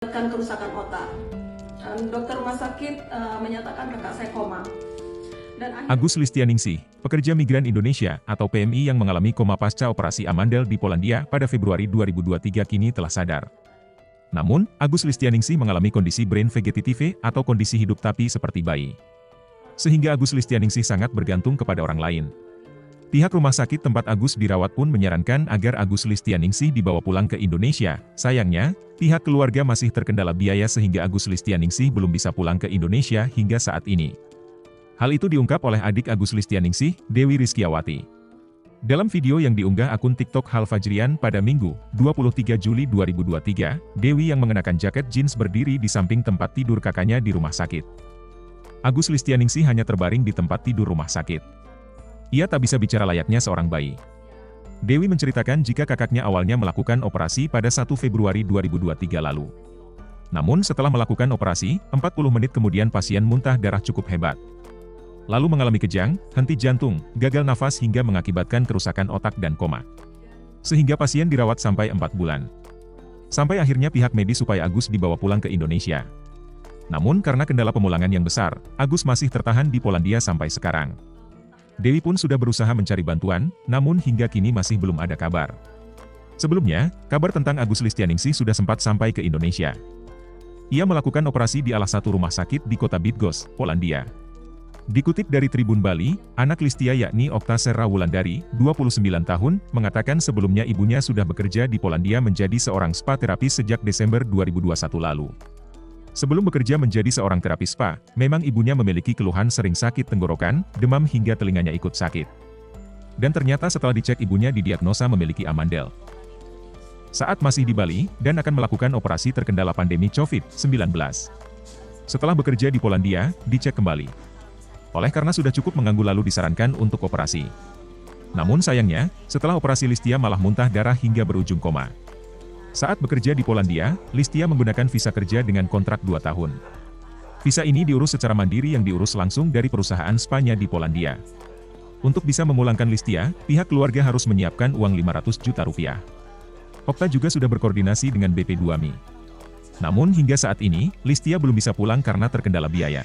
Kerusakan otak. Dokter rumah sakit menyatakan kakak saya koma. Agus Listianingsih, pekerja migran Indonesia atau PMI yang mengalami koma pasca operasi amandel di Polandia pada Februari 2023 kini telah sadar. Namun, Agus Listianingsih mengalami kondisi brain vegetative atau kondisi hidup tapi seperti bayi. Sehingga Agus Listianingsih sangat bergantung kepada orang lain. Pihak rumah sakit tempat Agus dirawat pun menyarankan agar Agus Listianingsih dibawa pulang ke Indonesia. Sayangnya, pihak keluarga masih terkendala biaya sehingga Agus Listianingsih belum bisa pulang ke Indonesia hingga saat ini. Hal itu diungkap oleh adik Agus Listianingsih, Dewi Rizkyawati. Dalam video yang diunggah akun TikTok Hal Fajrian pada Minggu, 23 Juli 2023, Dewi yang mengenakan jaket jeans berdiri di samping tempat tidur kakaknya di rumah sakit. Agus Listianingsih hanya terbaring di tempat tidur rumah sakit. Ia tak bisa bicara layaknya seorang bayi. Dewi menceritakan jika kakaknya awalnya melakukan operasi pada 1 Februari 2023 lalu. Namun setelah melakukan operasi, 40 menit kemudian pasien muntah darah cukup hebat. Lalu mengalami kejang, henti jantung, gagal nafas hingga mengakibatkan kerusakan otak dan koma. Sehingga pasien dirawat sampai 4 bulan. Sampai akhirnya pihak medis supaya Agus dibawa pulang ke Indonesia. Namun karena kendala pemulangan yang besar, Agus masih tertahan di Polandia sampai sekarang. Dewi pun sudah berusaha mencari bantuan, namun hingga kini masih belum ada kabar. Sebelumnya, kabar tentang Agus Listianingsih sudah sempat sampai ke Indonesia. Ia melakukan operasi di salah satu rumah sakit di kota Bydgoszcz, Polandia. Dikutip dari Tribun Bali, anak Listia yakni Oktasera Wulandari, 29 tahun, mengatakan sebelumnya ibunya sudah bekerja di Polandia menjadi seorang spa terapis sejak Desember 2021 lalu. Sebelum bekerja menjadi seorang terapis spa, memang ibunya memiliki keluhan sering sakit tenggorokan, demam hingga telinganya ikut sakit. Dan ternyata setelah dicek ibunya didiagnosa memiliki amandel. Saat masih di Bali, dan akan melakukan operasi terkendala pandemi COVID-19. Setelah bekerja di Polandia, dicek kembali. Oleh karena sudah cukup mengganggu lalu disarankan untuk operasi. Namun sayangnya, setelah operasi Listia malah muntah darah hingga berujung koma. Saat bekerja di Polandia, Listia menggunakan visa kerja dengan kontrak 2 tahun. Visa ini diurus secara mandiri yang diurus langsung dari perusahaan spanya di Polandia. Untuk bisa memulangkan Listia, pihak keluarga harus menyiapkan uang 500 juta rupiah. Okta juga sudah berkoordinasi dengan BP2Mi. Namun hingga saat ini, Listia belum bisa pulang karena terkendala biaya.